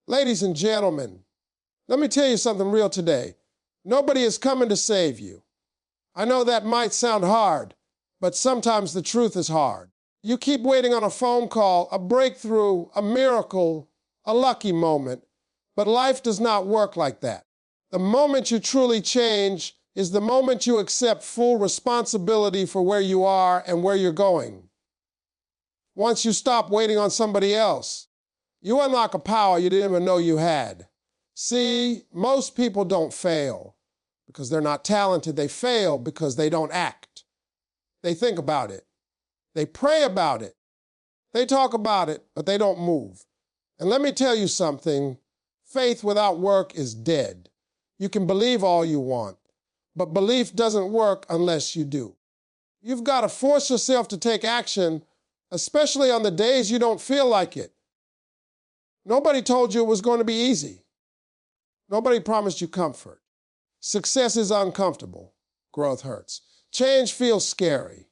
Ladies and gentlemen, let me tell you something real today. Nobody is coming to save you. I know that might sound hard, but sometimes the truth is hard. You keep waiting on a phone call, a breakthrough, a miracle, a lucky moment, but life does not work like that. The moment you truly change is the moment you accept full responsibility for where you are and where you're going. Once you stop waiting on somebody else, you unlock a power you didn't even know you had. See, most people don't fail because they're not talented. They fail because they don't act. They think about it. They pray about it. They talk about it, but they don't move. And let me tell you something. Faith without work is dead. You can believe all you want, but belief doesn't work unless you do. You've got to force yourself to take action, especially on the days you don't feel like it. Nobody told you it was going to be easy. Nobody promised you comfort. Success is uncomfortable. Growth hurts. Change feels scary.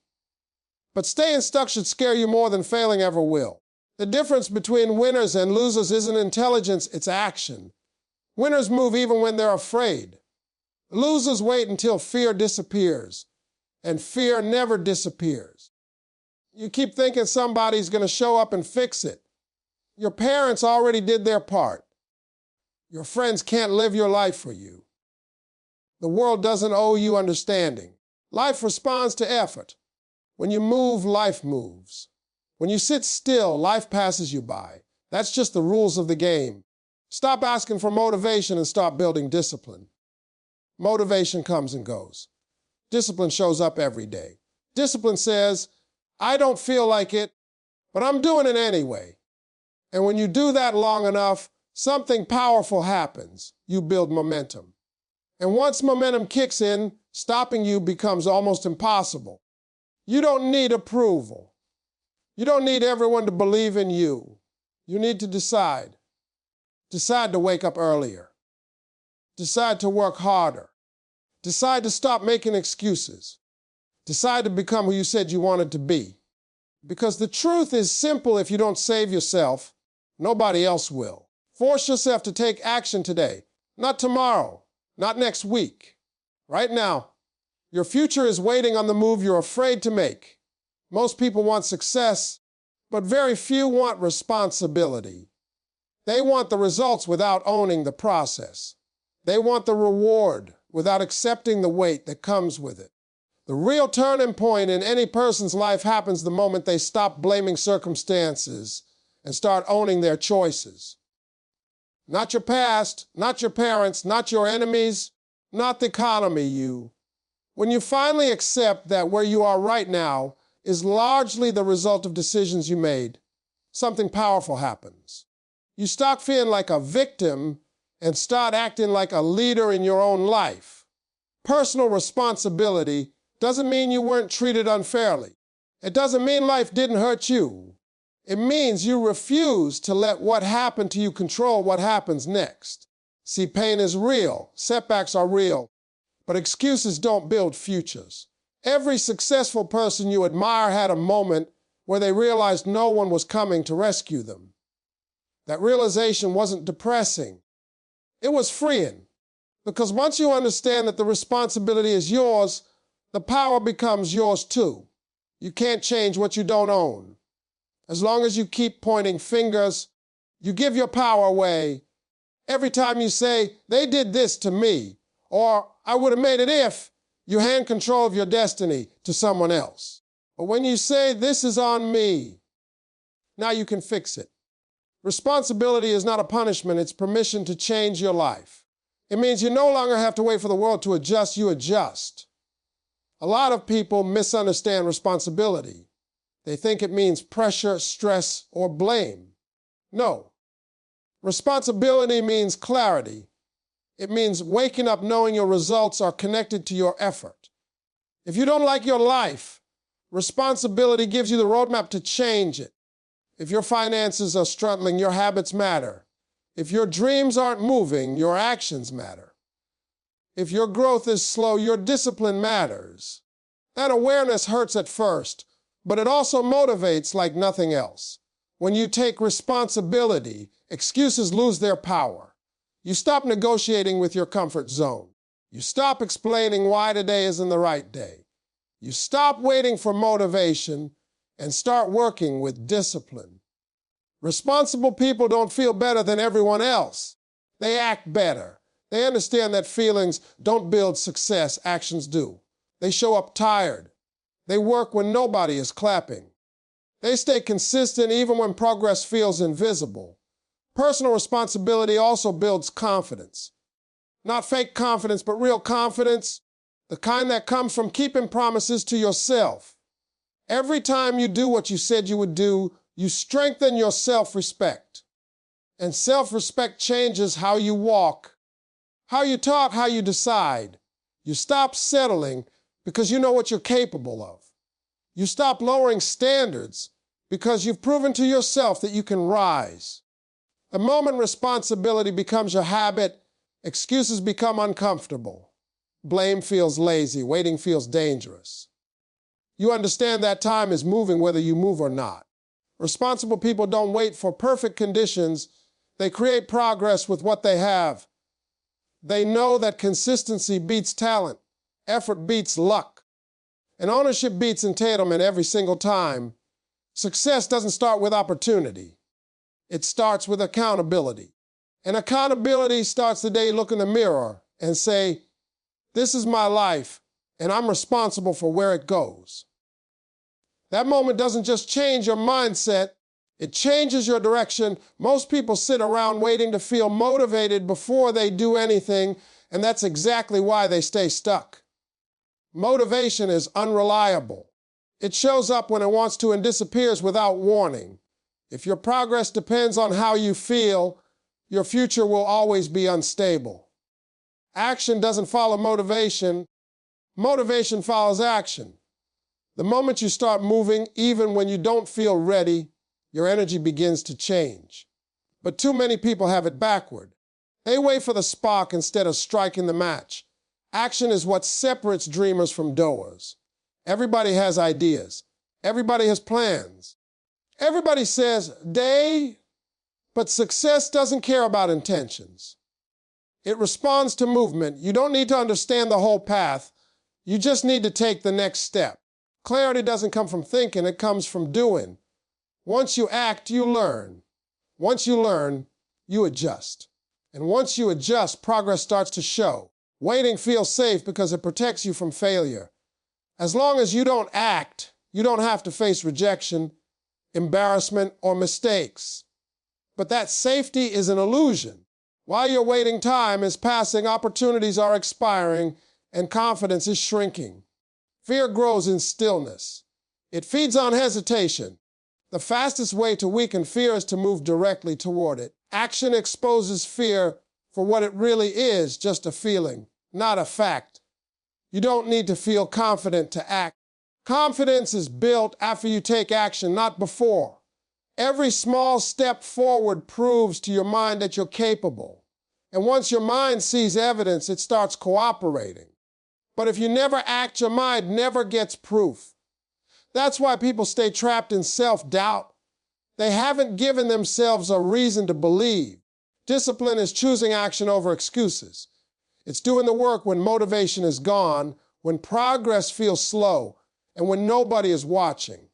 But staying stuck should scare you more than failing ever will. The difference between winners and losers isn't intelligence, it's action. Winners move even when they're afraid. Losers wait until fear disappears, and fear never disappears. You keep thinking somebody's going to show up and fix it. Your parents already did their part. Your friends can't live your life for you. The world doesn't owe you understanding. Life responds to effort. When you move, life moves. When you sit still, life passes you by. That's just the rules of the game. Stop asking for motivation and start building discipline. Motivation comes and goes. Discipline shows up every day. Discipline says, I don't feel like it, but I'm doing it anyway. And when you do that long enough, something powerful happens. You build momentum. And once momentum kicks in, stopping you becomes almost impossible. You don't need approval. You don't need everyone to believe in you. You need to decide. Decide to wake up earlier. Decide to work harder. Decide to stop making excuses. Decide to become who you said you wanted to be. Because the truth is simple: if you don't save yourself, nobody else will. Force yourself to take action today, not tomorrow, not next week. Right now, your future is waiting on the move you're afraid to make. Most people want success, but very few want responsibility. They want the results without owning the process. They want the reward without accepting the weight that comes with it. The real turning point in any person's life happens the moment they stop blaming circumstances and start owning their choices. Not your past, not your parents, not your enemies, not the economy, you. When you finally accept that where you are right now is largely the result of decisions you made, something powerful happens. You stop feeling like a victim and start acting like a leader in your own life. Personal responsibility doesn't mean you weren't treated unfairly. It doesn't mean life didn't hurt you. It means you refuse to let what happened to you control what happens next. See, pain is real, setbacks are real, but excuses don't build futures. Every successful person you admire had a moment where they realized no one was coming to rescue them. That realization wasn't depressing. It was freeing. Because once you understand that the responsibility is yours, the power becomes yours too. You can't change what you don't own. As long as you keep pointing fingers, you give your power away. Every time you say, they did this to me, or I would have made it if, you hand control of your destiny to someone else. But when you say, this is on me, now you can fix it. Responsibility is not a punishment, it's permission to change your life. It means you no longer have to wait for the world to adjust, you adjust. A lot of people misunderstand responsibility. They think it means pressure, stress, or blame. No. Responsibility means clarity. It means waking up knowing your results are connected to your effort. If you don't like your life, responsibility gives you the roadmap to change it. If your finances are struggling, your habits matter. If your dreams aren't moving, your actions matter. If your growth is slow, your discipline matters. That awareness hurts at first, but it also motivates like nothing else. When you take responsibility, excuses lose their power. You stop negotiating with your comfort zone. You stop explaining why today isn't the right day. You stop waiting for motivation and start working with discipline. Responsible people don't feel better than everyone else. They act better. They understand that feelings don't build success, actions do. They show up tired. They work when nobody is clapping. They stay consistent even when progress feels invisible. Personal responsibility also builds confidence. Not fake confidence, but real confidence, the kind that comes from keeping promises to yourself. Every time you do what you said you would do, you strengthen your self-respect. And self-respect changes how you walk, how you talk, how you decide. You stop settling because you know what you're capable of. You stop lowering standards because you've proven to yourself that you can rise. The moment responsibility becomes your habit, excuses become uncomfortable. Blame feels lazy, waiting feels dangerous. You understand that time is moving whether you move or not. Responsible people don't wait for perfect conditions. They create progress with what they have. They know that consistency beats talent, effort beats luck, and ownership beats entitlement every single time. Success doesn't start with opportunity. It starts with accountability. And accountability starts the day you look in the mirror and say, this is my life, and I'm responsible for where it goes. That moment doesn't just change your mindset, it changes your direction. Most people sit around waiting to feel motivated before they do anything, and that's exactly why they stay stuck. Motivation is unreliable. It shows up when it wants to and disappears without warning. If your progress depends on how you feel, your future will always be unstable. Action doesn't follow motivation. Motivation follows action. The moment you start moving, even when you don't feel ready, your energy begins to change. But too many people have it backward. They wait for the spark instead of striking the match. Action is what separates dreamers from doers. Everybody has ideas. Everybody has plans. Everybody says, "Day," but success doesn't care about intentions. It responds to movement. You don't need to understand the whole path. You just need to take the next step. Clarity doesn't come from thinking, it comes from doing. Once you act, you learn. Once you learn, you adjust. And once you adjust, progress starts to show. Waiting feels safe because it protects you from failure. As long as you don't act, you don't have to face rejection, embarrassment, or mistakes. But that safety is an illusion. While you're waiting, time is passing, opportunities are expiring, and confidence is shrinking. Fear grows in stillness. It feeds on hesitation. The fastest way to weaken fear is to move directly toward it. Action exposes fear for what it really is, just a feeling, not a fact. You don't need to feel confident to act. Confidence is built after you take action, not before. Every small step forward proves to your mind that you're capable. And once your mind sees evidence, it starts cooperating. But if you never act, your mind never gets proof. That's why people stay trapped in self-doubt. They haven't given themselves a reason to believe. Discipline is choosing action over excuses. It's doing the work when motivation is gone, when progress feels slow, and when nobody is watching.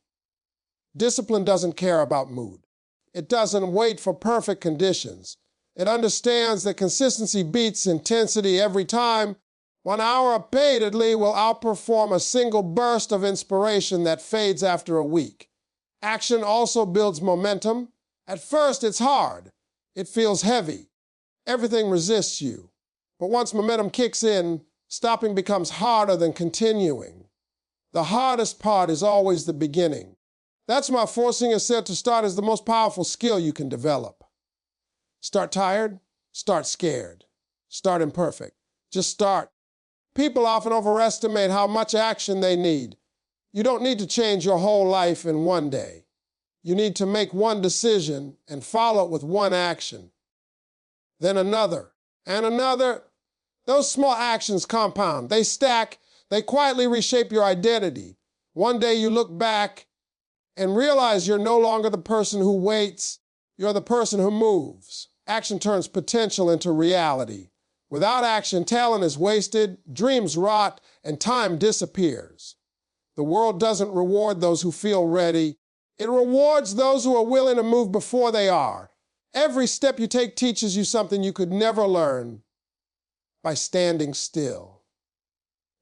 Discipline doesn't care about mood. It doesn't wait for perfect conditions. It understands that consistency beats intensity every time. 1 hour repeatedly will outperform a single burst of inspiration that fades after a week. Action also builds momentum. At first, it's hard. It feels heavy. Everything resists you. But once momentum kicks in, stopping becomes harder than continuing. The hardest part is always the beginning. That's why forcing yourself to start is the most powerful skill you can develop. Start tired, start scared, start imperfect. Just start. People often overestimate how much action they need. You don't need to change your whole life in one day. You need to make one decision and follow it with one action. Then another, and another. Those small actions compound. They stack. They quietly reshape your identity. One day you look back and realize you're no longer the person who waits, you're the person who moves. Action turns potential into reality. Without action, talent is wasted, dreams rot, and time disappears. The world doesn't reward those who feel ready. It rewards those who are willing to move before they are. Every step you take teaches you something you could never learn by standing still.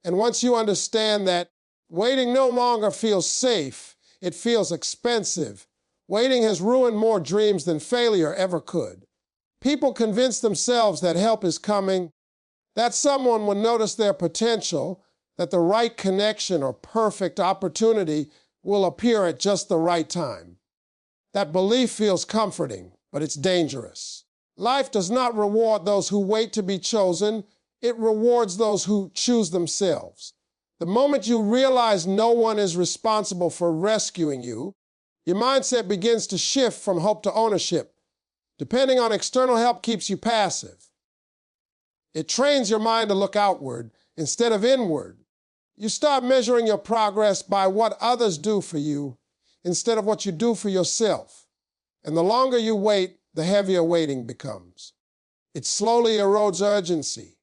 And once you understand that waiting no longer feels safe, it feels expensive. Waiting has ruined more dreams than failure ever could. People convince themselves that help is coming, that someone will notice their potential, that the right connection or perfect opportunity will appear at just the right time. That belief feels comforting, but it's dangerous. Life does not reward those who wait to be chosen. It rewards those who choose themselves. The moment you realize no one is responsible for rescuing you, your mindset begins to shift from hope to ownership. Depending on external help keeps you passive. It trains your mind to look outward instead of inward. You start measuring your progress by what others do for you instead of what you do for yourself. And the longer you wait, the heavier waiting becomes. It slowly erodes urgency.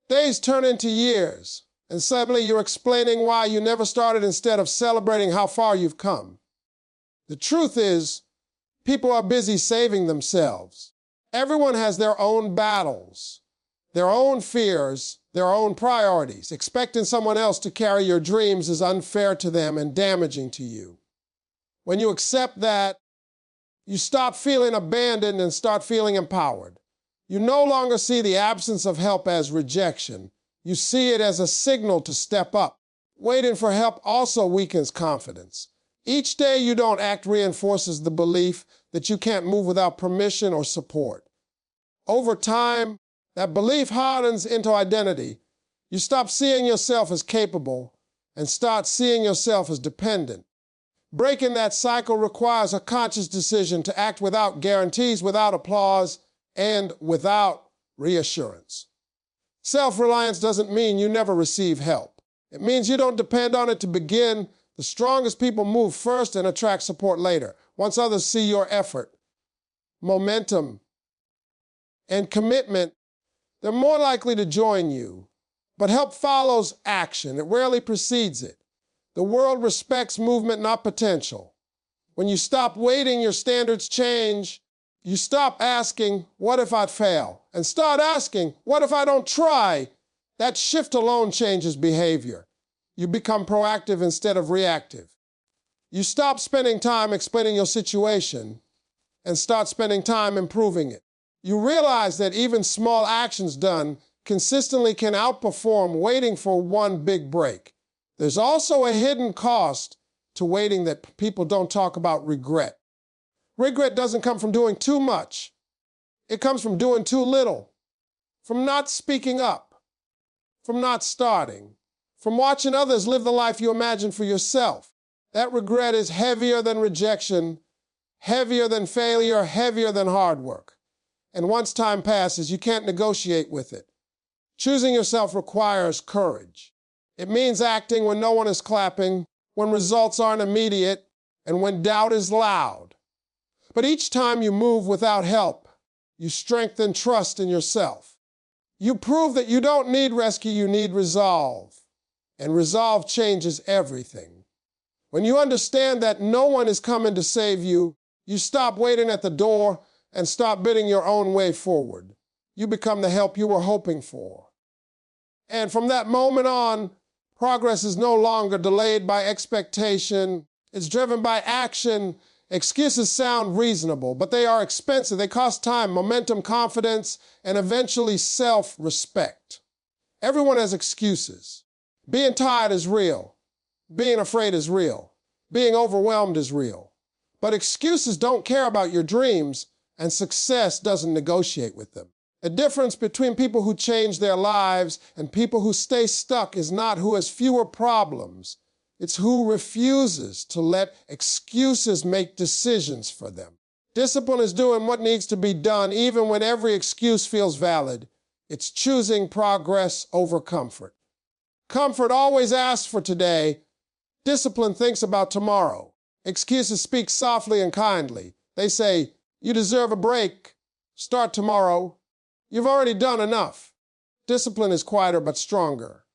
Days turn into years, and suddenly you're explaining why you never started instead of celebrating how far you've come. The truth is, people are busy saving themselves. Everyone has their own battles, their own fears, their own priorities. Expecting someone else to carry your dreams is unfair to them and damaging to you. When you accept that, you stop feeling abandoned and start feeling empowered. You no longer see the absence of help as rejection. You see it as a signal to step up. Waiting for help also weakens confidence. Each day you don't act reinforces the belief that you can't move without permission or support. Over time, that belief hardens into identity. You stop seeing yourself as capable and start seeing yourself as dependent. Breaking that cycle requires a conscious decision to act without guarantees, without applause, and without reassurance. Self-reliance doesn't mean you never receive help. It means you don't depend on it to begin. The strongest people move first and attract support later, once others see your effort, momentum, and commitment. They're more likely to join you. But help follows action. It rarely precedes it. The world respects movement, not potential. When you stop waiting, your standards change. You stop asking, what if I fail? And start asking, what if I don't try? That shift alone changes behavior. You become proactive instead of reactive. You stop spending time explaining your situation and start spending time improving it. You realize that even small actions done consistently can outperform waiting for one big break. There's also a hidden cost to waiting that people don't talk about: regret. Regret doesn't come from doing too much. It comes from doing too little, from not speaking up, from not starting, from watching others live the life you imagine for yourself. That regret is heavier than rejection, heavier than failure, heavier than hard work. And once time passes, you can't negotiate with it. Choosing yourself requires courage. It means acting when no one is clapping, when results aren't immediate, and when doubt is loud. But each time you move without help, you strengthen trust in yourself. You prove that you don't need rescue, you need resolve. And resolve changes everything. When you understand that no one is coming to save you, you stop waiting at the door and stop bidding your own way forward. You become the help you were hoping for. And from that moment on, progress is no longer delayed by expectation. It's driven by action. Excuses sound reasonable, but they are expensive. They cost time, momentum, confidence, and eventually self-respect. Everyone has excuses. Being tired is real. Being afraid is real. Being overwhelmed is real. But excuses don't care about your dreams, and success doesn't negotiate with them. The difference between people who change their lives and people who stay stuck is not who has fewer problems. It's who refuses to let excuses make decisions for them. Discipline is doing what needs to be done even when every excuse feels valid. It's choosing progress over comfort. Comfort always asks for today. Discipline thinks about tomorrow. Excuses speak softly and kindly. They say, "You deserve a break. Start tomorrow. You've already done enough." Discipline is quieter but stronger.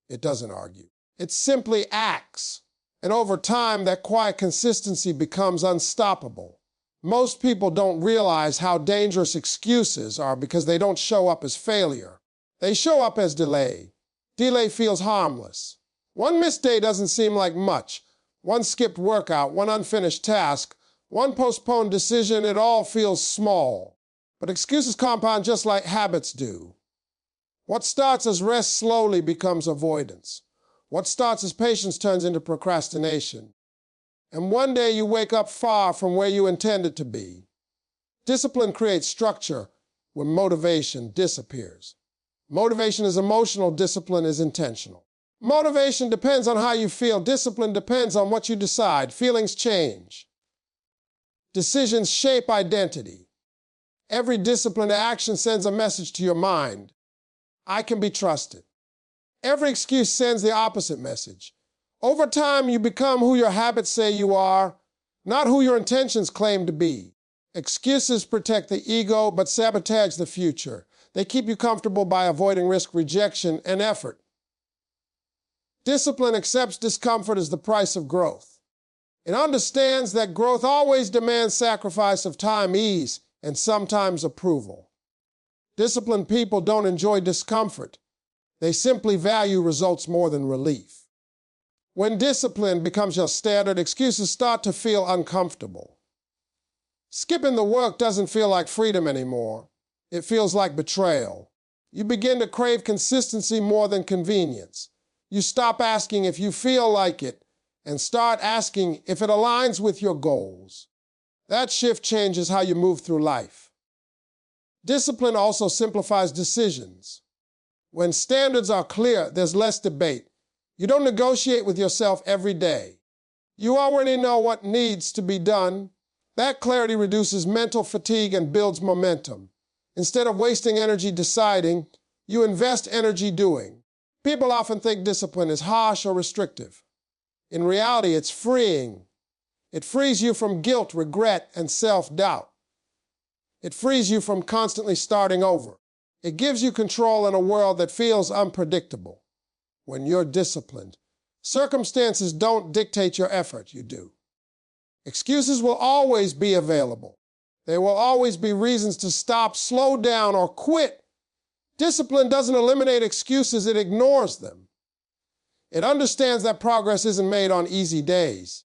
It doesn't argue. It simply acts. And over time, that quiet consistency becomes unstoppable. Most people don't realize how dangerous excuses are because they don't show up as failure. They show up as delay. Delay feels harmless. One missed day doesn't seem like much. One skipped workout, one unfinished task, one postponed decision, it all feels small. But excuses compound just like habits do. What starts as rest slowly becomes avoidance. What starts as patience turns into procrastination. And one day you wake up far from where you intended to be. Discipline creates structure when motivation disappears. Motivation is emotional, discipline is intentional. Motivation depends on how you feel. Discipline depends on what you decide. Feelings change. Decisions shape identity. Every disciplined action sends a message to your mind. I can be trusted. Every excuse sends the opposite message. Over time, you become who your habits say you are, not who your intentions claim to be. Excuses protect the ego but sabotage the future. They keep you comfortable by avoiding risk, rejection, and effort. Discipline accepts discomfort as the price of growth. It understands that growth always demands sacrifice of time, ease, and sometimes approval. Disciplined people don't enjoy discomfort. They simply value results more than relief. When discipline becomes your standard, excuses start to feel uncomfortable. Skipping the work doesn't feel like freedom anymore. It feels like betrayal. You begin to crave consistency more than convenience. You stop asking if you feel like it and start asking if it aligns with your goals. That shift changes how you move through life. Discipline also simplifies decisions. When standards are clear, there's less debate. You don't negotiate with yourself every day. You already know what needs to be done. That clarity reduces mental fatigue and builds momentum. Instead of wasting energy deciding, you invest energy doing. People often think discipline is harsh or restrictive. In reality, it's freeing. It frees you from guilt, regret, and self-doubt. It frees you from constantly starting over. It gives you control in a world that feels unpredictable. When you're disciplined, circumstances don't dictate your effort, you do. Excuses will always be available. There will always be reasons to stop, slow down, or quit. Discipline doesn't eliminate excuses, it ignores them. It understands that progress isn't made on easy days.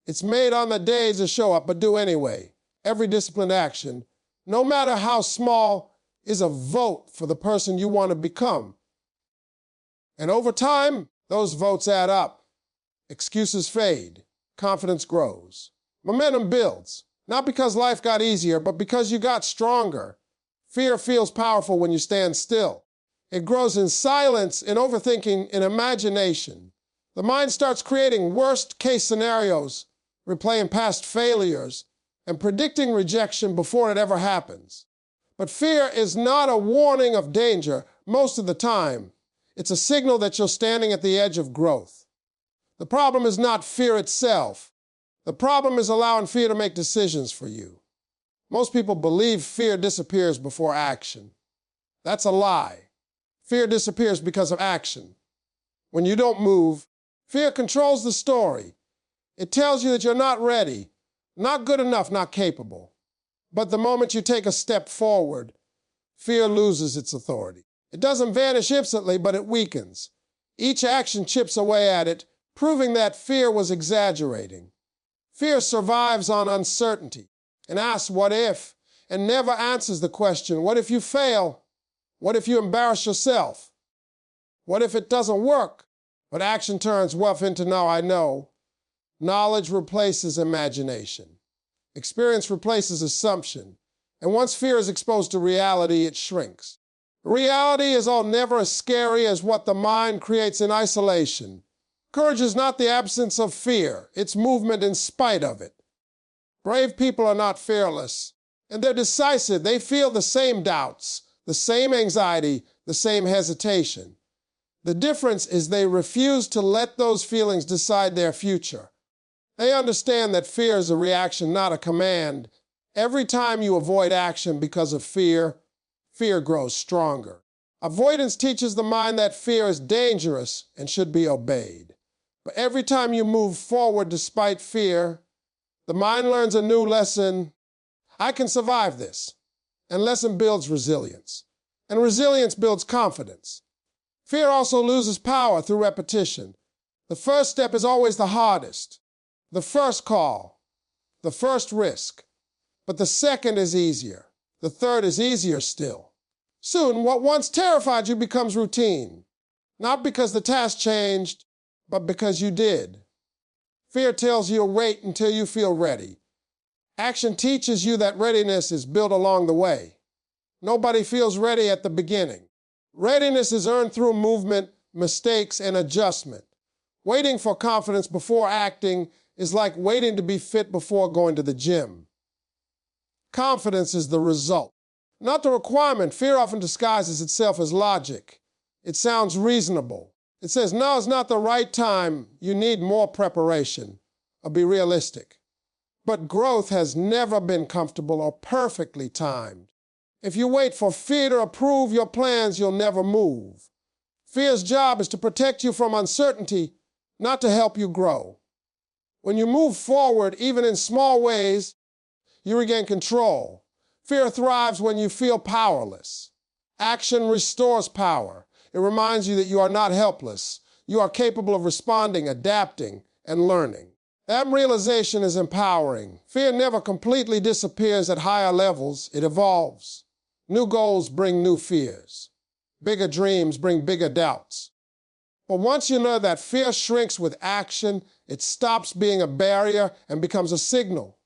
It's made on the days that show up but do anyway. Every disciplined action, no matter how small, is a vote for the person you want to become. And over time, those votes add up. Excuses fade. Confidence grows. Momentum builds. Not because life got easier, but because you got stronger. Fear feels powerful when you stand still. It grows in silence, in overthinking, in imagination. The mind starts creating worst-case scenarios, replaying past failures, and predicting rejection before it ever happens. But fear is not a warning of danger most of the time. It's a signal that you're standing at the edge of growth. The problem is not fear itself. The problem is allowing fear to make decisions for you. Most people believe fear disappears before action. That's a lie. Fear disappears because of action. When you don't move, fear controls the story. It tells you that you're not ready, not good enough, not capable. But the moment you take a step forward, fear loses its authority. It doesn't vanish instantly, but it weakens. Each action chips away at it, proving that fear was exaggerating. Fear survives on uncertainty and asks, what if? And never answers the question, what if you fail? What if you embarrass yourself? What if it doesn't work? But action turns what if into now I know. Knowledge replaces imagination. Experience replaces assumption. And once fear is exposed to reality, it shrinks. Reality is never as scary as what the mind creates in isolation. Courage is not the absence of fear. It's movement in spite of it. Brave people are not fearless, and they're decisive. They feel the same doubts, the same anxiety, the same hesitation. The difference is they refuse to let those feelings decide their future. They understand that fear is a reaction, not a command. Every time you avoid action because of fear, fear grows stronger. Avoidance teaches the mind that fear is dangerous and should be obeyed. But every time you move forward despite fear, the mind learns a new lesson. I can survive this. And lesson builds resilience. And resilience builds confidence. Fear also loses power through repetition. The first step is always the hardest. The first call. The first risk. But the second is easier. The third is easier still. Soon, what once terrified you becomes routine. Not because the task changed, but because you did. Fear tells you to wait until you feel ready. Action teaches you that readiness is built along the way. Nobody feels ready at the beginning. Readiness is earned through movement, mistakes, and adjustment. Waiting for confidence before acting is like waiting to be fit before going to the gym. Confidence is the result, not the requirement. Fear often disguises itself as logic. It sounds reasonable. It says, no, it's not the right time. You need more preparation. Or be realistic. But growth has never been comfortable or perfectly timed. If you wait for fear to approve your plans, you'll never move. Fear's job is to protect you from uncertainty, not to help you grow. When you move forward, even in small ways, you regain control. Fear thrives when you feel powerless. Action restores power. It reminds you that you are not helpless. You are capable of responding, adapting, and learning. That realization is empowering. Fear never completely disappears at higher levels. It evolves. New goals bring new fears. Bigger dreams bring bigger doubts. But once you know that fear shrinks with action, it stops being a barrier and becomes a signal.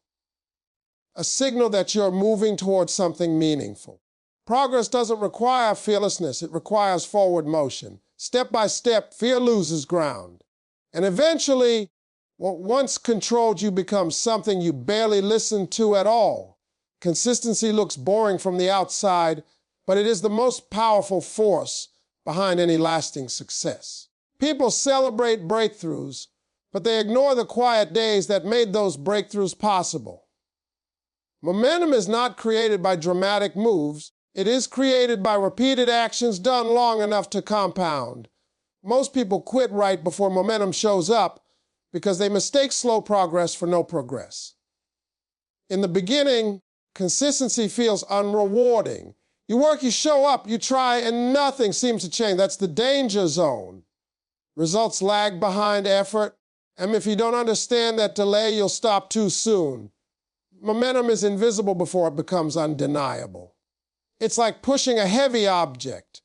A signal that you're moving towards something meaningful. Progress doesn't require fearlessness, it requires forward motion. Step by step, fear loses ground. And eventually, what once controlled you becomes something you barely listen to at all. Consistency looks boring from the outside, but it is the most powerful force behind any lasting success. People celebrate breakthroughs, but they ignore the quiet days that made those breakthroughs possible. Momentum is not created by dramatic moves. It is created by repeated actions done long enough to compound. Most people quit right before momentum shows up because they mistake slow progress for no progress. In the beginning, consistency feels unrewarding. You work, you show up, you try, and nothing seems to change. That's the danger zone. Results lag behind effort, and if you don't understand that delay, you'll stop too soon. Momentum is invisible before it becomes undeniable. It's like pushing a heavy object.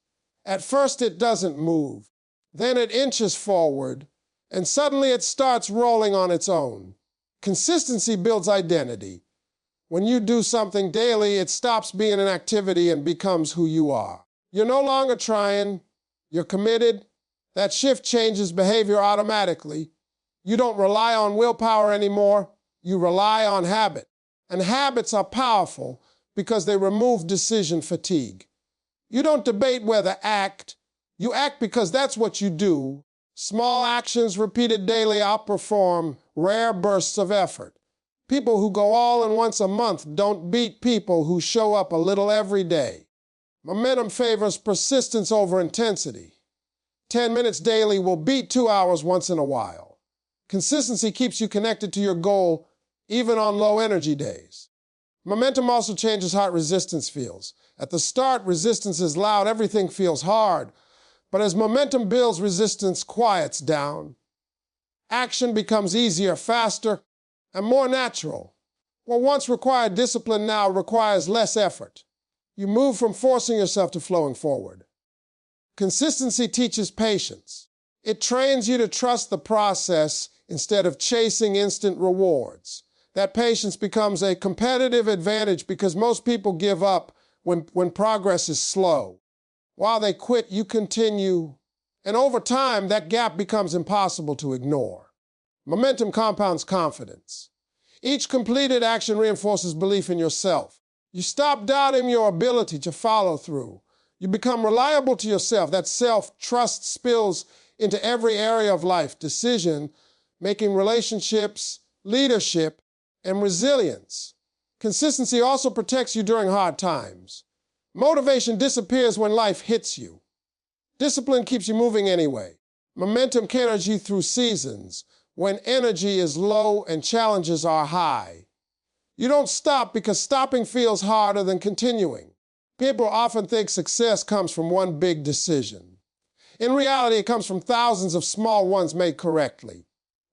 At first it doesn't move. Then it inches forward, and suddenly it starts rolling on its own. Consistency builds identity. When you do something daily, it stops being an activity and becomes who you are. You're no longer trying. You're committed. That shift changes behavior automatically. You don't rely on willpower anymore. You rely on habit. And habits are powerful because they remove decision fatigue. You don't debate whether to act. You act because that's what you do. Small actions repeated daily outperform rare bursts of effort. People who go all in once a month don't beat people who show up a little every day. Momentum favors persistence over intensity. 10 minutes daily will beat 2 hours once in a while. Consistency keeps you connected to your goal even on low energy days. Momentum also changes how resistance feels. At the start, resistance is loud, everything feels hard. But as momentum builds, resistance quiets down. Action becomes easier, faster, and more natural. What once required discipline now requires less effort. You move from forcing yourself to flowing forward. Consistency teaches patience. It trains you to trust the process instead of chasing instant rewards. That patience becomes a competitive advantage because most people give up when progress is slow. While they quit, you continue, and over time, that gap becomes impossible to ignore. Momentum compounds confidence. Each completed action reinforces belief in yourself. You stop doubting your ability to follow through. You become reliable to yourself. That self-trust spills into every area of life, decision, making relationships, leadership, and resilience. Consistency also protects you during hard times. Motivation disappears when life hits you. Discipline keeps you moving anyway. Momentum carries you through seasons when energy is low and challenges are high. You don't stop because stopping feels harder than continuing. People often think success comes from one big decision. In reality, it comes from thousands of small ones made correctly.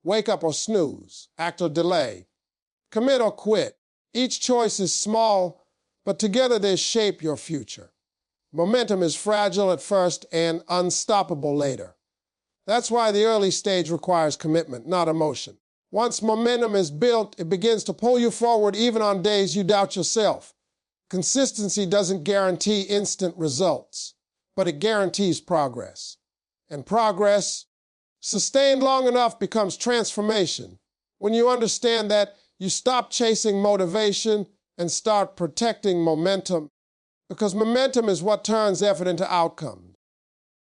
Wake up or snooze, act or delay, commit or quit. Each choice is small, but together they shape your future. Momentum is fragile at first and unstoppable later. That's why the early stage requires commitment, not emotion. Once momentum is built, it begins to pull you forward even on days you doubt yourself. Consistency doesn't guarantee instant results, but it guarantees progress. And progress, sustained long enough, becomes transformation. When you understand that, you stop chasing motivation and start protecting momentum, because momentum is what turns effort into outcomes.